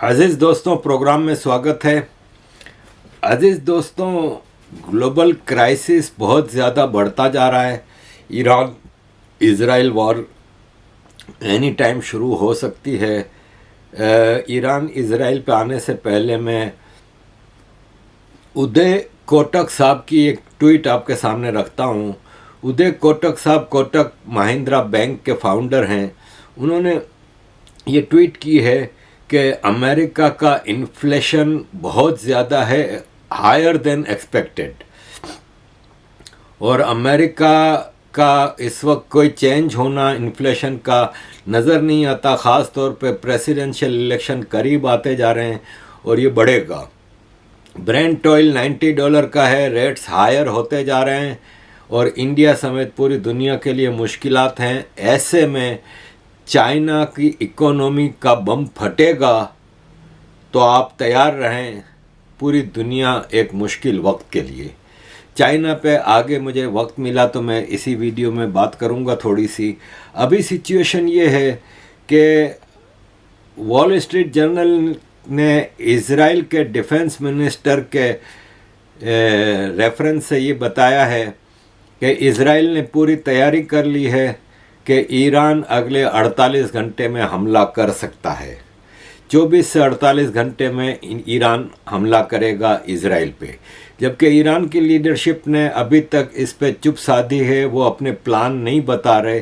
अजीज़ दोस्तों, प्रोग्राम में स्वागत है। अजीज़ दोस्तों, ग्लोबल क्राइसिस बहुत ज़्यादा बढ़ता जा रहा है। Iran Israel war any time शुरू हो सकती है। ईरान इज़राइल पे आने से पहले मैं उदय कोटक साहब की एक ट्वीट आपके सामने रखता हूँ। उदय कोटक साहब कोटक महिंद्रा बैंक के फाउंडर हैं। उन्होंने ये ट्वीट की है कि अमेरिका का इन्फ्लेशन बहुत ज़्यादा है, हायर देन एक्सपेक्टेड, और अमेरिका का इस वक्त कोई चेंज होना इन्फ्लेशन का नज़र नहीं आता। ख़ास तौर पे प्रेसिडेंशियल इलेक्शन करीब आते जा रहे हैं और ये बढ़ेगा। ब्रेंट ऑयल $90 का है, रेट्स हायर होते जा रहे हैं और इंडिया समेत पूरी दुनिया के लिए मुश्किलात हैं। ऐसे में चाइना की इकोनॉमी का बम फटेगा तो आप तैयार रहें, पूरी दुनिया एक मुश्किल वक्त के लिए। चाइना पे आगे मुझे वक्त मिला तो मैं इसी वीडियो में बात करूंगा थोड़ी सी। अभी सिचुएशन ये है कि वॉल स्ट्रीट जर्नल ने इज़राइल के डिफेंस मिनिस्टर के रेफरेंस से ये बताया है कि इज़राइल ने पूरी तैयारी कर ली है कि ईरान अगले 48 घंटे में हमला कर सकता है। 24 से 48 घंटे में ईरान हमला करेगा इज़राइल पे, जबकि ईरान की लीडरशिप ने अभी तक इस पे चुप साधी है। वो अपने प्लान नहीं बता रहे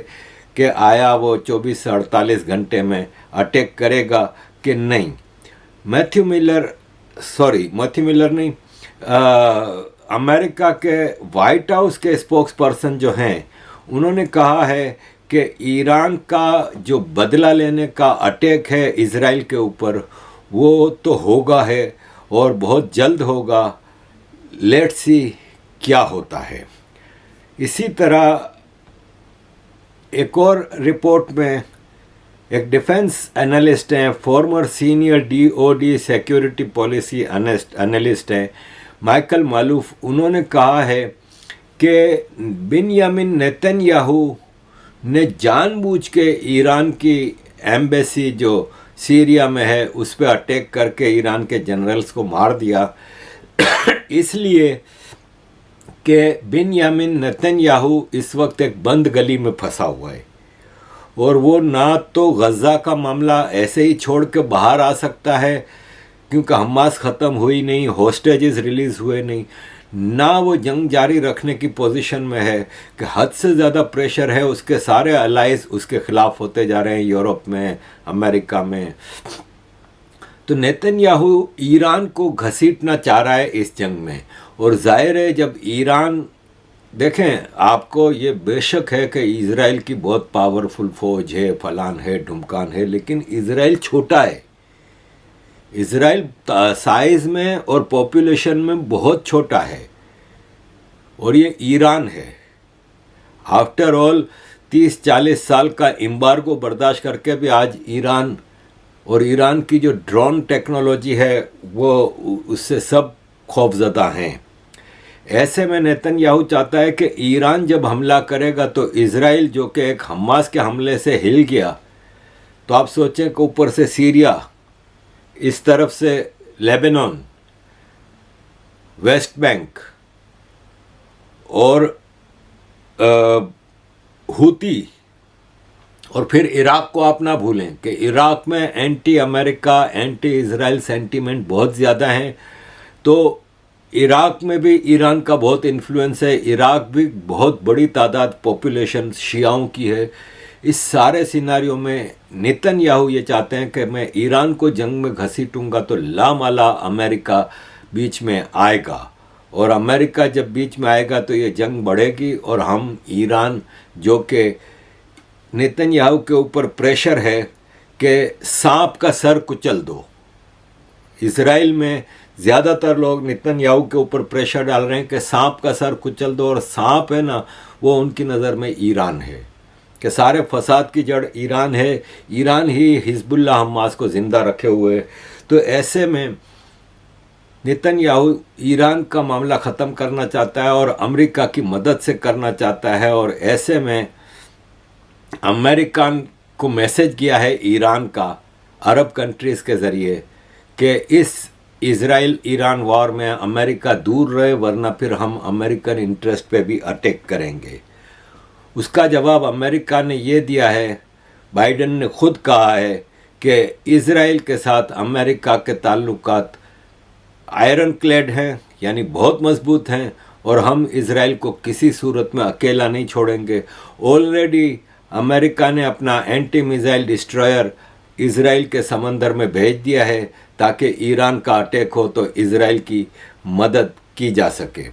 कि आया वो 24 से 48 घंटे में अटैक करेगा कि नहीं। मैथ्यू मिलर नहीं, अमेरिका के वाइट हाउस के स्पोक्स पर्सन जो हैं, उन्होंने कहा है कि ईरान का जो बदला लेने का अटैक है इज़राइल के ऊपर, वो तो होगा है और बहुत जल्द होगा। लेट्स सी क्या होता है। इसी तरह एक और रिपोर्ट में एक डिफेंस एनालिस्ट हैं, farmer senior DOD security policy analyst हैं, माइकल मालूफ। उन्होंने कहा है कि बिन्यामिन नेतन्याहू ने जानबूझ के ईरान की एम्बेसी जो सीरिया में है उस पर अटैक करके ईरान के जनरल्स को मार दिया इसलिए कि बिन्यामिन नेतन्याहू इस वक्त एक बंद गली में फंसा हुआ है और वो ना तो गज़ा का मामला ऐसे ही छोड़ के बाहर आ सकता है क्योंकि हमास ख़त्म हुई नहीं, होस्टेजेस रिलीज़ हुए नहीं, ना वो जंग जारी रखने की पोजीशन में है कि हद से ज़्यादा प्रेशर है। उसके सारे अलाइज उसके ख़िलाफ़ होते जा रहे हैं, यूरोप में, अमेरिका में। तो नेतन्याहू ईरान को घसीटना चाह रहा है इस जंग में। और जाहिर है जब ईरान, देखें, आपको ये बेशक है कि इज़राइल की बहुत पावरफुल फ़ौज है, फलान है, ढुमकान है, लेकिन इज़राइल छोटा है। इज़राइल साइज़ में और पॉपुलेशन में बहुत छोटा है और ये ईरान है। आफ्टर ऑल 30-40 साल का एम्बार्गो बर्दाश्त करके भी आज ईरान और ईरान की जो ड्रोन टेक्नोलॉजी है वो उससे सब खौफज़दा हैं। ऐसे में नेतन्याहू चाहता है कि ईरान जब हमला करेगा तो इज़राइल, जो कि एक हमास के हमले से हिल गया, तो आप सोचें कि ऊपर से सीरिया, इस तरफ से लेबनान, वेस्ट बैंक और हूती, और फिर इराक़ को आप ना भूलें कि इराक़ में anti America, anti Israel sentiment बहुत ज़्यादा हैं। तो इराक़ में भी ईरान का बहुत इन्फ्लुएंस है। इराक़ भी बहुत बड़ी तादाद पॉपुलेशन शियाओं की है। इस सारे सिनारियों में नेतन्याहू ये चाहते हैं कि मैं ईरान को जंग में घसीटूंगा तो लामाला अमेरिका बीच में आएगा, और अमेरिका जब बीच में आएगा तो ये जंग बढ़ेगी और हम ईरान, जो कि नेतन्याहू के ऊपर प्रेशर है कि सांप का सर कुचल दो। इज़राइल में ज़्यादातर लोग नेतन्याहू के ऊपर प्रेशर डाल रहे हैं कि सांप का सर कुचल दो, और सांप है ना, वो उनकी नज़र में ईरान है, कि सारे फसाद की जड़ ईरान है। ईरान ही हिजबुल्लाह हमास को ज़िंदा रखे हुए। तो ऐसे में नेतन्याहू ईरान का मामला ख़त्म करना चाहता है और अमेरिका की मदद से करना चाहता है। और ऐसे में अमेरिकन को मैसेज किया है ईरान का, अरब कंट्रीज़ के ज़रिए, कि इस इज़राइल ईरान वॉर में अमेरिका दूर रहे, वरना फिर हम अमेरिकन इंटरेस्ट पे भी अटैक करेंगे। उसका जवाब अमेरिका ने ये दिया है, बाइडेन ने खुद कहा है कि इज़राइल के साथ अमेरिका के ताल्लुकात आयरन क्लेड हैं, यानी बहुत मजबूत हैं, और हम इज़राइल को किसी सूरत में अकेला नहीं छोड़ेंगे। ऑलरेडी अमेरिका ने अपना एंटी मिसाइल डिस्ट्रॉयर इज़राइल के समंदर में भेज दिया है ताकि ईरान का अटैक हो तो इज़राइल की मदद की जा सके।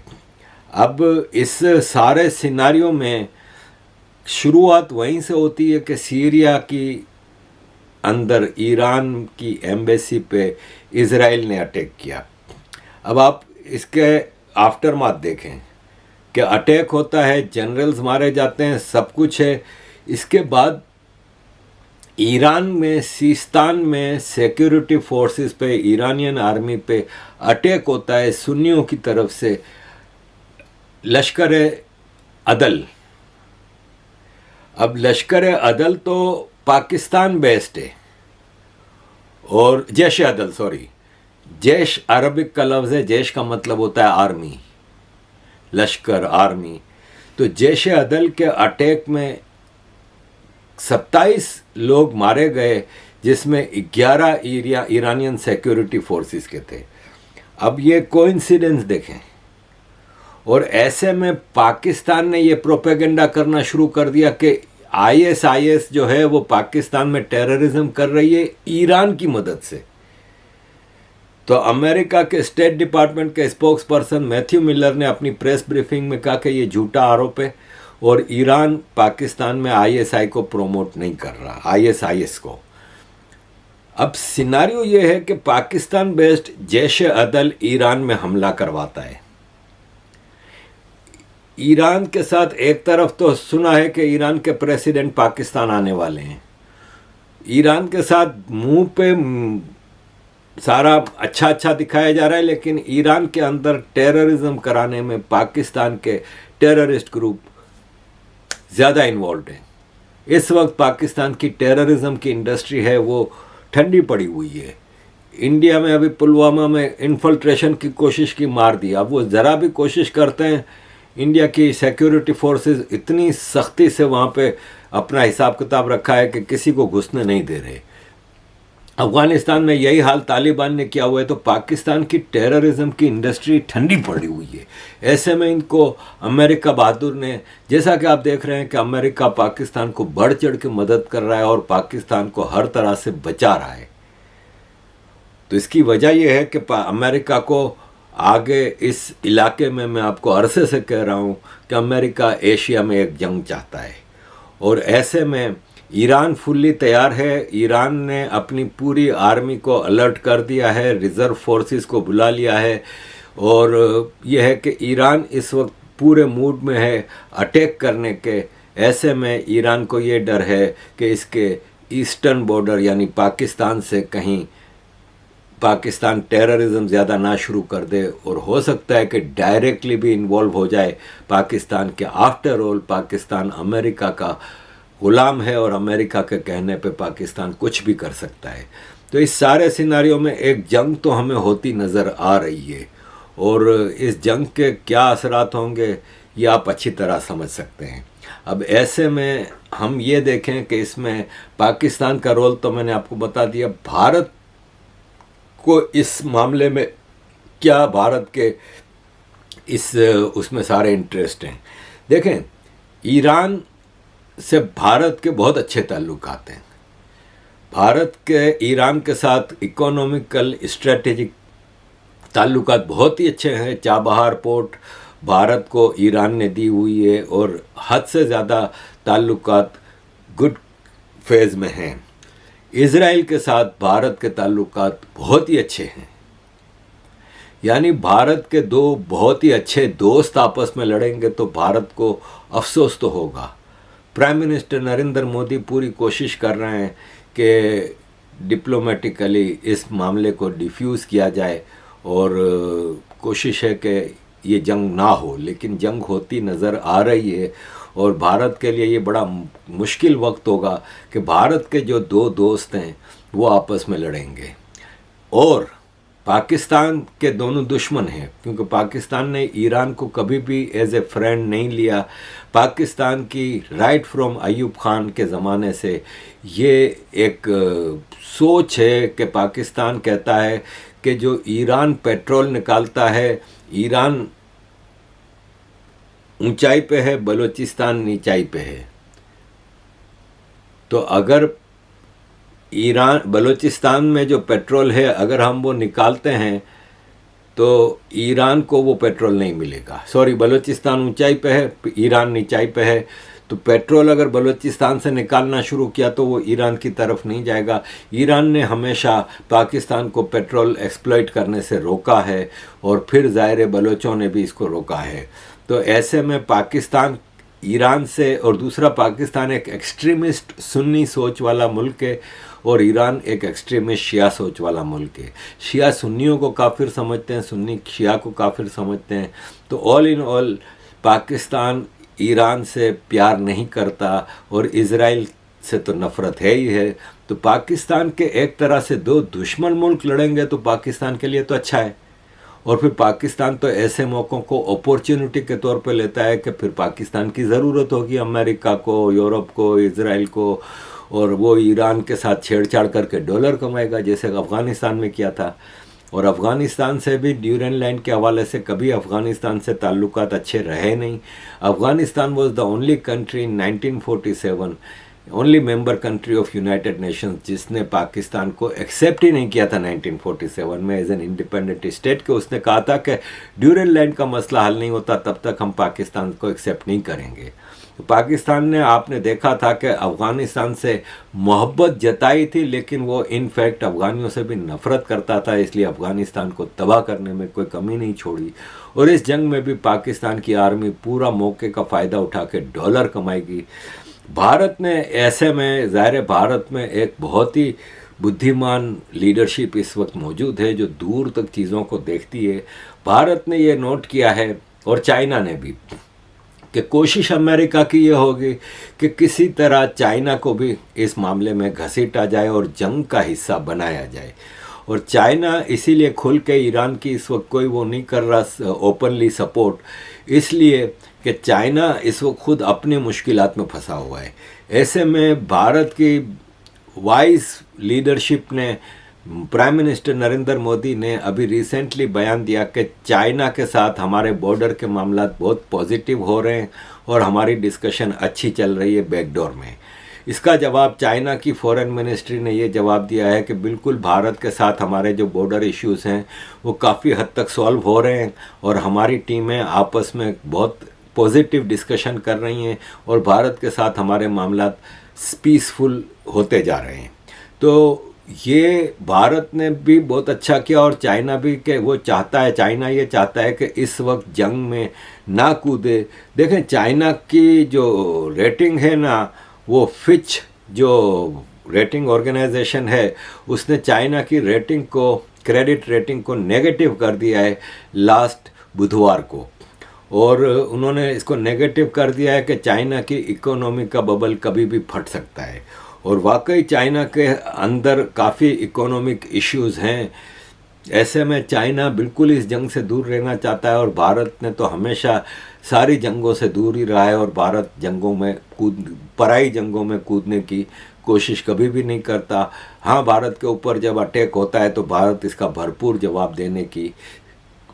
अब इस सारे सिनारियों में शुरुआत वहीं से होती है कि सीरिया की अंदर ईरान की एम्बेसी पे इज़राइल ने अटैक किया। अब आप इसके आफ्टरमाथ देखें कि अटैक होता है, जनरल्स मारे जाते हैं, सब कुछ है। इसके बाद ईरान में सीस्तान में सिक्योरिटी फोर्सेस पे, ईरानियन आर्मी पे अटैक होता है सुन्नियों की तरफ से, लश्कर अदल। अब लश्कर अदल तो पाकिस्तान बेस्ड है, और जैश अदल, सॉरी, जैश अरबिक का लफ्ज़ है, जैश का मतलब होता है आर्मी, लश्कर आर्मी। तो जैश अदल के अटैक में 27 लोग मारे गए, जिसमें 11 ईरानियन सिक्योरिटी फोर्सेस के थे। अब ये कोइंसिडेंस देखें, और ऐसे में पाकिस्तान ने ये प्रोपेगेंडा करना शुरू कर दिया कि आईएसआईएस जो है वो पाकिस्तान में टेररिज्म कर रही है ईरान की मदद से। तो अमेरिका के स्टेट डिपार्टमेंट के स्पोक्स पर्सन मैथ्यू मिलर ने अपनी प्रेस ब्रीफिंग में कहा कि ये झूठा आरोप है, और ईरान पाकिस्तान में आईएसआई को प्रोमोट नहीं कर रहा, आईएसआईएस को। अब सिनारियो ये है कि पाकिस्तान बेस्ड जैश अदल ईरान में हमला करवाता है। ईरान के साथ एक तरफ तो सुना है कि ईरान के प्रेसिडेंट पाकिस्तान आने वाले हैं, ईरान के साथ मुंह पे सारा अच्छा अच्छा दिखाया जा रहा है, लेकिन ईरान के अंदर टेररिज्म कराने में पाकिस्तान के टेररिस्ट ग्रुप ज़्यादा इन्वॉल्व हैं। इस वक्त पाकिस्तान की टेररिज्म की इंडस्ट्री है वो ठंडी पड़ी हुई है। इंडिया में अभी पुलवामा में इन्फिल्ट्रेशन की कोशिश की, मार दिया। अब वो ज़रा भी कोशिश करते हैं, इंडिया की सिक्योरिटी फोर्सेस इतनी सख्ती से वहाँ पे अपना हिसाब किताब रखा है कि किसी को घुसने नहीं दे रहे। अफगानिस्तान में यही हाल तालिबान ने किया हुआ है। तो पाकिस्तान की टेररिज्म की इंडस्ट्री ठंडी पड़ी हुई है। ऐसे में इनको अमेरिका बहादुर ने, जैसा कि आप देख रहे हैं कि अमेरिका पाकिस्तान को बढ़ चढ़ के मदद कर रहा है और पाकिस्तान को हर तरह से बचा रहा है। तो इसकी वजह यह है कि अमेरिका को आगे इस इलाके में, मैं आपको अरसे से कह रहा हूँ कि अमेरिका एशिया में एक जंग चाहता है, और ऐसे में ईरान फुल्ली तैयार है। ईरान ने अपनी पूरी आर्मी को अलर्ट कर दिया है, रिज़र्व फोर्सेस को बुला लिया है, और यह है कि ईरान इस वक्त पूरे मूड में है अटैक करने के। ऐसे में ईरान को ये डर है कि इसके ईस्टर्न बॉर्डर यानी पाकिस्तान से कहीं पाकिस्तान टेररिज्म ज़्यादा ना शुरू कर दे, और हो सकता है कि डायरेक्टली भी इन्वॉल्व हो जाए पाकिस्तान के। आफ्टर ऑल पाकिस्तान अमेरिका का गुलाम है, और अमेरिका के कहने पे पाकिस्तान कुछ भी कर सकता है। तो इस सारे सिनारियों में एक जंग तो हमें होती नज़र आ रही है, और इस जंग के क्या असरात होंगे ये आप अच्छी तरह समझ सकते हैं। अब ऐसे में हम ये देखें कि इसमें पाकिस्तान का रोल तो मैंने आपको बता दिया। भारत को इस मामले में क्या, भारत के इस उसमें सारे इंटरेस्ट हैं। देखें, ईरान से भारत के बहुत अच्छे ताल्लुकात हैं। भारत के ईरान के साथ इकोनॉमिकल स्ट्रेटेजिक ताल्लुकात बहुत ही अच्छे हैं। चाबहार पोर्ट भारत को ईरान ने दी हुई है, और हद से ज़्यादा ताल्लुकात गुड फेज़ में हैं। इज़राइल के साथ भारत के ताल्लुकात बहुत ही अच्छे हैं, यानी भारत के दो बहुत ही अच्छे दोस्त आपस में लड़ेंगे तो भारत को अफसोस तो होगा। प्राइम मिनिस्टर नरेंद्र मोदी पूरी कोशिश कर रहे हैं कि डिप्लोमेटिकली इस मामले को डिफ्यूज़ किया जाए, और कोशिश है कि ये जंग ना हो, लेकिन जंग होती नज़र आ रही है। और भारत के लिए ये बड़ा मुश्किल वक्त होगा कि भारत के जो दो दोस्त हैं वो आपस में लड़ेंगे। और पाकिस्तान के दोनों दुश्मन हैं, क्योंकि पाकिस्तान ने ईरान को कभी भी एज ए फ्रेंड नहीं लिया। पाकिस्तान की राइट फ्रॉम अयूब खान के ज़माने से ये एक सोच है कि पाकिस्तान कहता है कि जो ईरान पेट्रोल निकालता है, ईरान ऊंचाई पे है, बलूचिस्तान नीचाई पे है, तो अगर ईरान बलूचिस्तान में जो पेट्रोल है अगर हम वो निकालते हैं तो ईरान को वो पेट्रोल नहीं मिलेगा। सॉरी, बलूचिस्तान ऊंचाई पे है, ईरान नीचाई पे है, तो पेट्रोल अगर बलूचिस्तान से निकालना शुरू किया तो वो ईरान की तरफ नहीं जाएगा। ईरान ने हमेशा पाकिस्तान को पेट्रोल एक्सप्लॉइट करने से रोका है और फिर ज़ाहिर बलोचों ने भी इसको रोका है। तो ऐसे में पाकिस्तान ईरान से, और दूसरा पाकिस्तान एक एक्सट्रीमिस्ट सुन्नी सोच वाला मुल्क है और ईरान एक एक्सट्रीमिस्ट शिया सोच वाला मुल्क है। शिया सुन्नियों को काफिर समझते हैं, सुन्नी शिया को काफिर समझते हैं। तो all in all Pakistan Iran से प्यार नहीं करता और इजराइल से तो नफ़रत है ही है। तो पाकिस्तान के एक तरह से दो दुश्मन मुल्क लड़ेंगे तो पाकिस्तान के लिए तो अच्छा है। और फिर पाकिस्तान तो ऐसे मौक़ों को अपॉर्चुनिटी के तौर पे लेता है कि फिर पाकिस्तान की ज़रूरत होगी अमेरिका को, यूरोप को, इजराइल को, और वो ईरान के साथ छेड़छाड़ करके डॉलर कमाएगा, जैसे अफ़गानिस्तान में किया था। और अफ़गानिस्तान से भी ड्यूरेंट लाइन के हवाले से कभी अफ़गानिस्तान से ताल्लुकात अच्छे रहे नहीं। Afghanistan was the only country in 1947, only member country of United Nations जिसने पाकिस्तान को एक्सेप्ट ही नहीं किया था 1947 में एज एन इंडिपेंडेंट स्टेट के। उसने कहा था कि ड्यूरेंट लाइन का मसला हल नहीं होता तब तक हम पाकिस्तान को एक्सेप्ट नहीं करेंगे। तो पाकिस्तान ने, आपने देखा था कि अफ़गानिस्तान से मोहब्बत जताई थी, लेकिन वो इनफैक्ट अफ़गानियों से भी नफ़रत करता था, इसलिए अफ़गानिस्तान को तबाह करने में कोई कमी नहीं छोड़ी। और इस जंग में भी पाकिस्तान की आर्मी पूरा मौके का फ़ायदा उठा के डॉलर कमाएगी। भारत ने ऐसे में, ज़ाहिर भारत में एक बहुत ही बुद्धिमान लीडरशिप इस वक्त मौजूद है जो दूर तक चीज़ों को देखती है। भारत ने ये नोट किया है, और चाइना ने भी, कि कोशिश अमेरिका की ये होगी कि किसी तरह चाइना को भी इस मामले में घसीटा जाए और जंग का हिस्सा बनाया जाए। और चाइना इसीलिए खुल के ईरान की इस वक्त कोई वो नहीं कर रहा ओपनली सपोर्ट, इसलिए कि चाइना इस वक्त खुद अपनी मुश्किलात में फंसा हुआ है। ऐसे में भारत की वाइज लीडरशिप ने, प्राइम मिनिस्टर नरेंद्र मोदी ने अभी रिसेंटली बयान दिया कि चाइना के साथ हमारे बॉर्डर के मामला बहुत पॉजिटिव हो रहे हैं और हमारी डिस्कशन अच्छी चल रही है बैकडोर में। इसका जवाब चाइना की फॉरेन मिनिस्ट्री ने ये जवाब दिया है कि बिल्कुल भारत के साथ हमारे जो बॉर्डर इश्यूज़ हैं वो काफ़ी हद तक सॉल्व हो रहे हैं और हमारी टीमें आपस में बहुत पॉजिटिव डिस्कशन कर रही हैं और भारत के साथ हमारे मामला पीसफुल होते जा रहे हैं। तो ये भारत ने भी बहुत अच्छा किया और चाइना भी, कि वो चाहता है, चाइना ये चाहता है कि इस वक्त जंग में ना कूदे। देखें, चाइना की जो रेटिंग है ना, वो फिच जो रेटिंग ऑर्गेनाइजेशन है, उसने चाइना की रेटिंग को, क्रेडिट रेटिंग को नेगेटिव कर दिया है लास्ट बुधवार को। और उन्होंने इसको नेगेटिव कर दिया है कि चाइना की इकोनॉमी का बबल कभी भी फट सकता है। और वाकई चाइना के अंदर काफ़ी इकोनॉमिक इश्यूज़ हैं। ऐसे में चाइना बिल्कुल इस जंग से दूर रहना चाहता है और भारत ने तो हमेशा सारी जंगों से दूर ही रहा है और भारत जंगों में पराई जंगों में कूदने की कोशिश कभी भी नहीं करता। हाँ, भारत के ऊपर जब अटैक होता है तो भारत इसका भरपूर जवाब देने की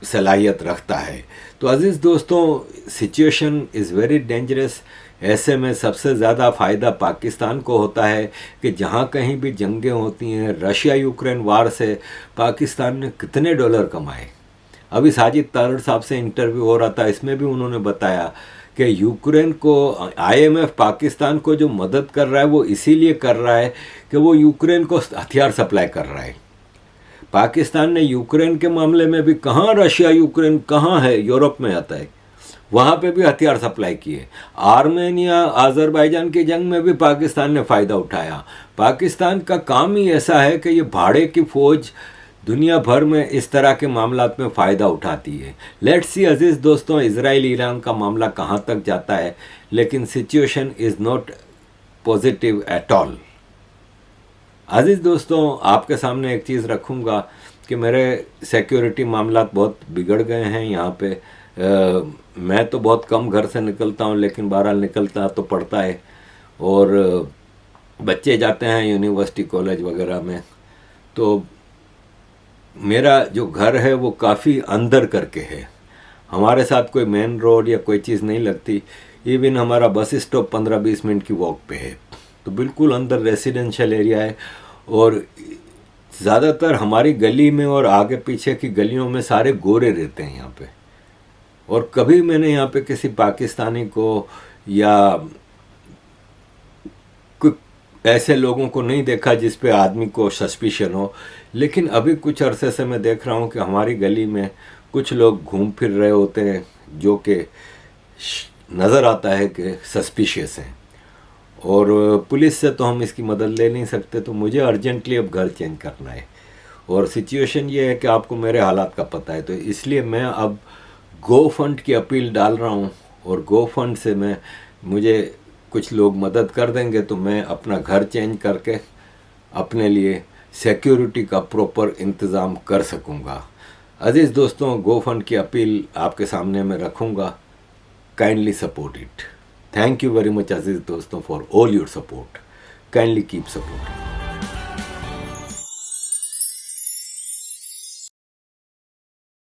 सलाहियत रखता है। तो अजीज़ दोस्तों, सिचुएशन इज़ वेरी डेंजरस। ऐसे में सबसे ज़्यादा फ़ायदा पाकिस्तान को होता है कि जहाँ कहीं भी जंगें होती हैं, रशिया यूक्रेन वार से पाकिस्तान ने कितने डॉलर कमाए। अभी साजिद तारड़ साहब से इंटरव्यू हो रहा था, इसमें भी उन्होंने बताया कि यूक्रेन को, IMF पाकिस्तान को जो मदद कर रहा है वो इसीलिए कर रहा है कि वो यूक्रेन को हथियार सप्लाई कर रहा है। पाकिस्तान ने यूक्रेन के मामले में भी, कहाँ रशिया यूक्रेन कहाँ है, यूरोप में आता है, वहाँ पे भी हथियार सप्लाई किए। आर्मेनिया अज़रबैजान की जंग में भी पाकिस्तान ने फ़ायदा उठाया। पाकिस्तान का काम ही ऐसा है कि ये भाड़े की फ़ौज दुनिया भर में इस तरह के मामलात में फ़ायदा उठाती है। लेट्स सी अजीज़ दोस्तों, इजराइल ईरान का मामला कहाँ तक जाता है, लेकिन situation is not positive at all. अजीज़ दोस्तों, आपके सामने एक चीज़ रखूँगा कि मेरे सिक्योरिटी मामला बहुत बिगड़ गए हैं यहाँ पे। मैं तो बहुत कम घर से निकलता हूँ, लेकिन बहरहाल निकलता तो पड़ता है। और बच्चे जाते हैं यूनिवर्सिटी कॉलेज वगैरह में, तो मेरा जो घर है वो काफ़ी अंदर करके है। हमारे साथ कोई मेन रोड या कोई चीज़ नहीं लगती। इवन हमारा बस स्टॉप 15-20 मिनट की वॉक पे है, तो बिल्कुल अंदर रेसिडेंशियल एरिया है। और ज़्यादातर हमारी गली में और आगे पीछे की गलियों में सारे गोरे रहते हैं यहाँ पे। और कभी मैंने यहाँ पे किसी पाकिस्तानी को या ऐसे लोगों को नहीं देखा जिस पे आदमी को सस्पिशन हो। लेकिन अभी कुछ अरसे से मैं देख रहा हूँ कि हमारी गली में कुछ लोग घूम फिर रहे होते हैं जो कि नज़र आता है कि सस्पिशियस हैं। और पुलिस से तो हम इसकी मदद ले नहीं सकते, तो मुझे अर्जेंटली अब घर चेंज करना है। और सिचुएशन ये है कि आपको मेरे हालात का पता है, तो इसलिए मैं अब गो फंड की अपील डाल रहा हूँ। और गो फंड से मुझे कुछ लोग मदद कर देंगे तो मैं अपना घर चेंज करके अपने लिए सिक्योरिटी का प्रॉपर इंतज़ाम कर सकूँगा। अजीज़ दोस्तों, गो फंड की अपील आपके सामने मैं रखूँगा। Kindly support it. Thank you very much अजीज़ दोस्तों for all your support. Kindly keep supporting.